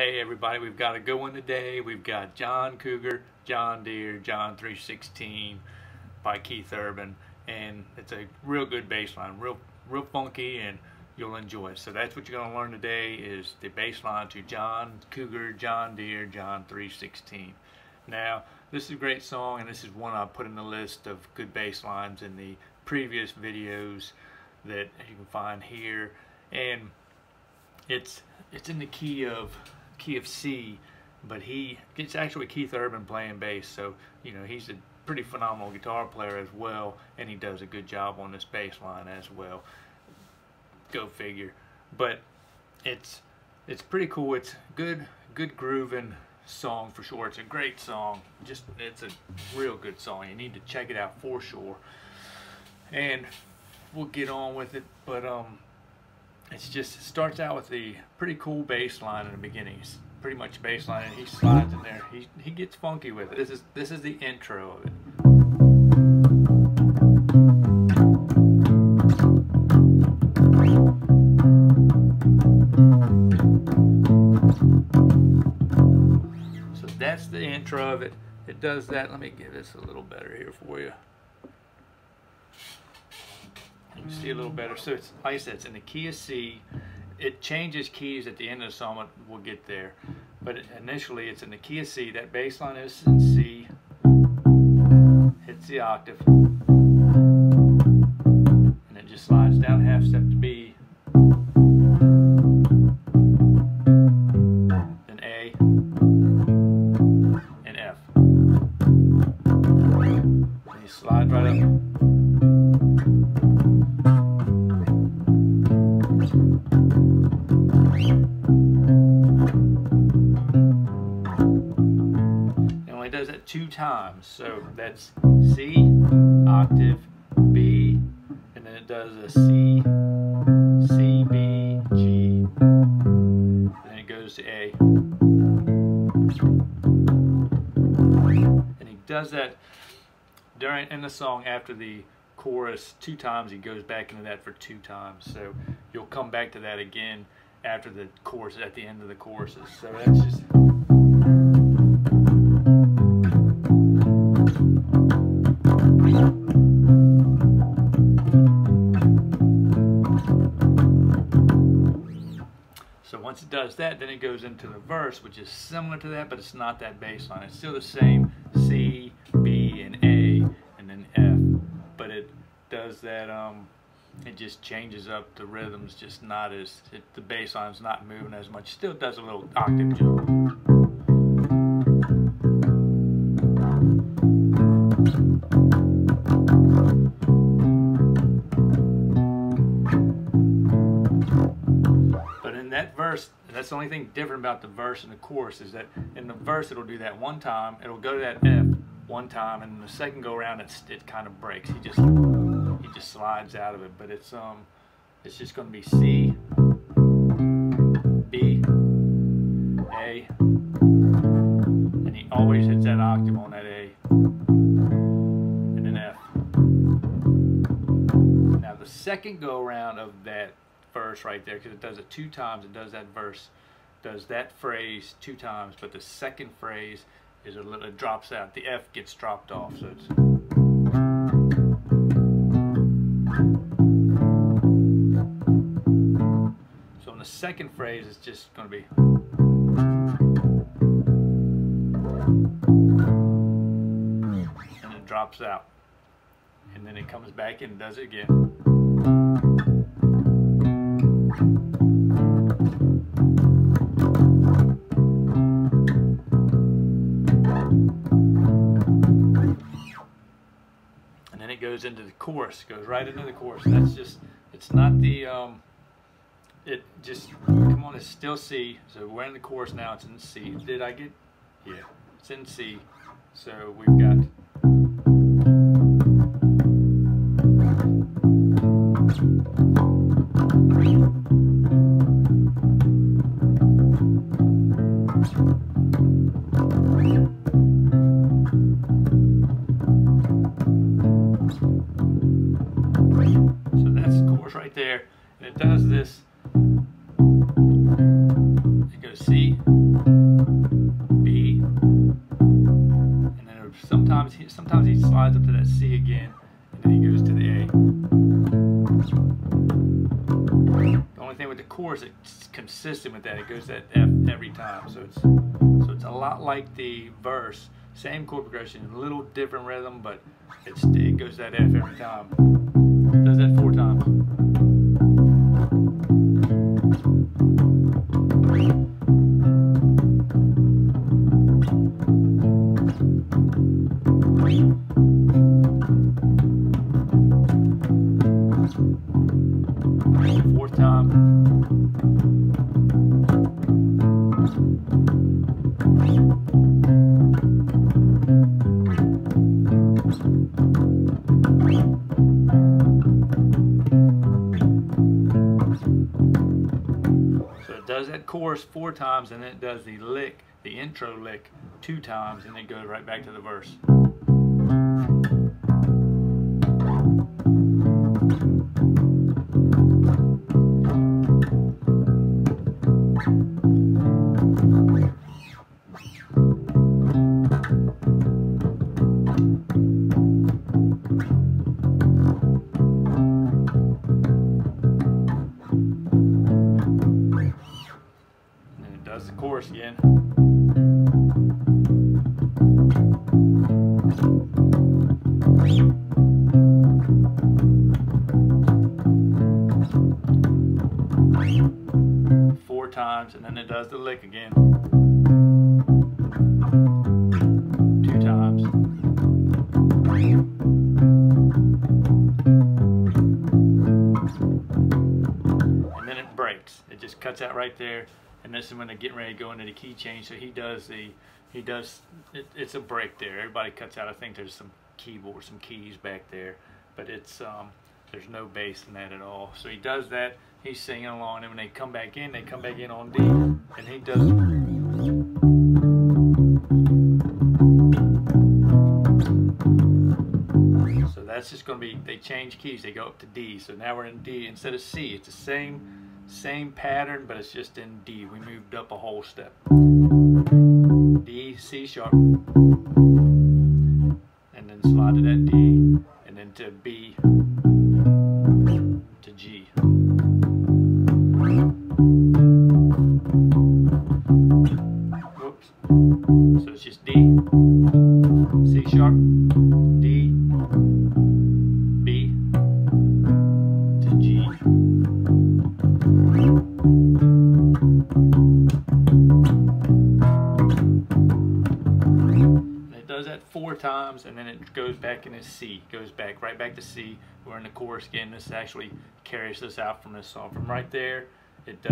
Hey everybody, we've got a good one today. We've got John Cougar, John Deere, John 316 by Keith Urban, and it's a real good bass line, real funky, and you'll enjoy it. So that's what you're going to learn today, is the bass line to John Cougar, John Deere, John 316. Now, this is a great song, and this is one I put in the list of good bass lines in the previous videos that you can find here, and it's in the key of C, but it's actually Keith Urban playing bass, so you know he's a pretty phenomenal guitar player as well, and he does a good job on this bass line as well. Go figure. But it's pretty cool. It's good grooving song for sure. It's a great song. It's a real good song. You need to check it out for sure. And we'll get on with it, but it starts out with the pretty cool bass line in the beginning. It's pretty much bass line, and he slides in there. He gets funky with it. This is the intro of it. So that's the intro of it. It does that. Let me get this a little better here for you. You can see a little better. So it's, like I said, it's in the key of C. It changes keys at the end of the song. We'll get there. But initially, it's in the key of C. That bass line is in C. Hits the octave. And it just slides down half step to B. Then A. And F. And you slide right up. Does that 2 times, so that's C, octave, B, and then it does a C, C, B, G, and then it goes to A, and he does that in the song after the chorus 2 times. He goes back into that for 2 times, so you'll come back to that again after the chorus, at the end of the choruses. So that's just once it does that, then it goes into the verse, which is similar to that, but it's not that bass line. It's still the same C, B, and A, and then F. But it does that, it just changes up the rhythms, just not as, the bass line's not moving as much. Still does a little octave jump. That verse, that's the only thing different about the verse and the chorus, is that in the verse it'll do that 1 time, it'll go to that F 1 time, and the second go around it kind of breaks. He just slides out of it, but it's just going to be C, B, A, and he always hits that octave on that A, and then F. Now the second go around of that verse right there, because it does it 2 times, it does that verse, does that phrase 2 times, but the second phrase is a little, it drops out, the F gets dropped off, so it's so in the second phrase it's just going to be, and it drops out, and then it comes back and does it again. And then it goes into the chorus, goes right into the chorus. And that's just, it's not the, it just, come on, it's still C. So we're in the chorus now, it's in C. Did I get, yeah, it's in C. So we've got, so that's the chorus right there, and it does this. It goes C, sometimes he slides up to that C again, and then he goes to the A. The only thing with the chorus, it's consistent with that. It goes to that F every time. So it's a lot like the verse. Same chord progression, a little different rhythm, but it goes to that F every time. It does that 4 times. 4th time. So it does that chorus 4 times, and then it does the lick, the intro lick, 2 times, and then goes right back to the verse. Does the chorus again. Four times, and then it does the lick again. 2 times. And then it breaks. It just cuts out right there. And this is when they're getting ready to go into the key change. So it's a break there. Everybody cuts out. I think there's some keyboard, some keys back there, but there's no bass in that at all. So he does that. He's singing along, and when they come back in on D, and he does. So that's just going to be, they change keys. They go up to D. So now we're in D instead of C. It's the same pattern, but it's just in D. We moved up a whole step. D, C sharp, and then slide to that D, and then to B, to G. Whoops. So it's just D, C sharp, D, B, to G. And it does that 4 times, and then it goes back in C. Goes back right back to C. We're in the chorus again. This actually carries us out from this song. From right there, it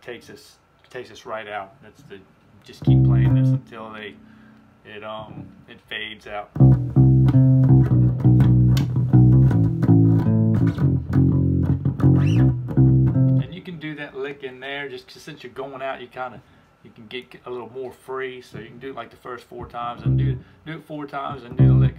takes us right out. That's the, just keep playing this until it fades out. And you can do that lick in there, just since you're going out, you can get a little more free. So you can do it like the first 4 times, and do it 4 times and do the lick.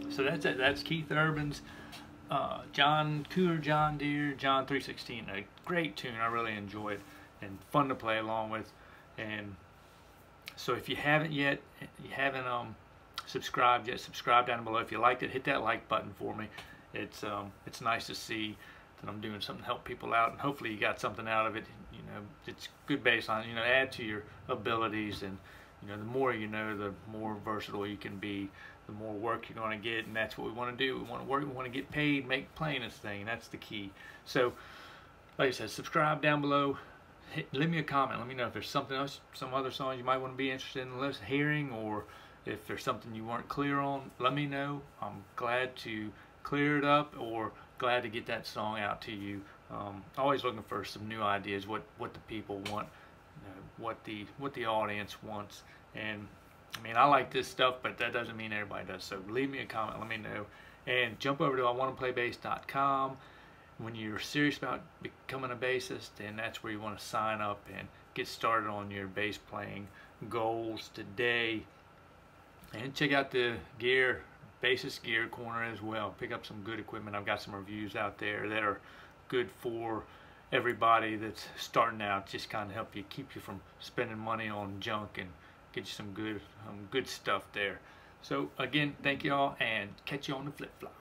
So that's it. That's Keith Urban's Cougar, John Deere, John 316. A great tune. I really enjoy it, and fun to play along with. And so if you haven't yet, subscribed yet, subscribe down below. If you liked it, hit that like button for me. It's nice to see that I'm doing something to help people out, and hopefully you got something out of it. You know, it's good baseline. You know, add to your abilities, and you know, the more you know, the more versatile you can be, the more work you're going to get, and that's what we want to do. We want to work, we want to get paid, playing this thing. That's the key. So, like I said, subscribe down below. Leave me a comment. Let me know if there's something else, some other songs you might want to be interested in hearing, or if there's something you weren't clear on. Let me know. I'm glad to clear it up, or glad to get that song out to you. Always looking for some new ideas, what the people want, you know, what the audience wants. And I mean, I like this stuff, but that doesn't mean everybody does. So leave me a comment, let me know, and jump over to iwannaplaybass.com. when you're serious about becoming a bassist, then that's where you want to sign up and get started on your bass playing goals today. And check out the gear, bassist gear corner as well. Pick up some good equipment. I've got some reviews out there that are good for everybody that's starting out. Just kind of help you, keep you from spending money on junk, and get you some good stuff there. So again, thank you all, and catch you on the flip flop.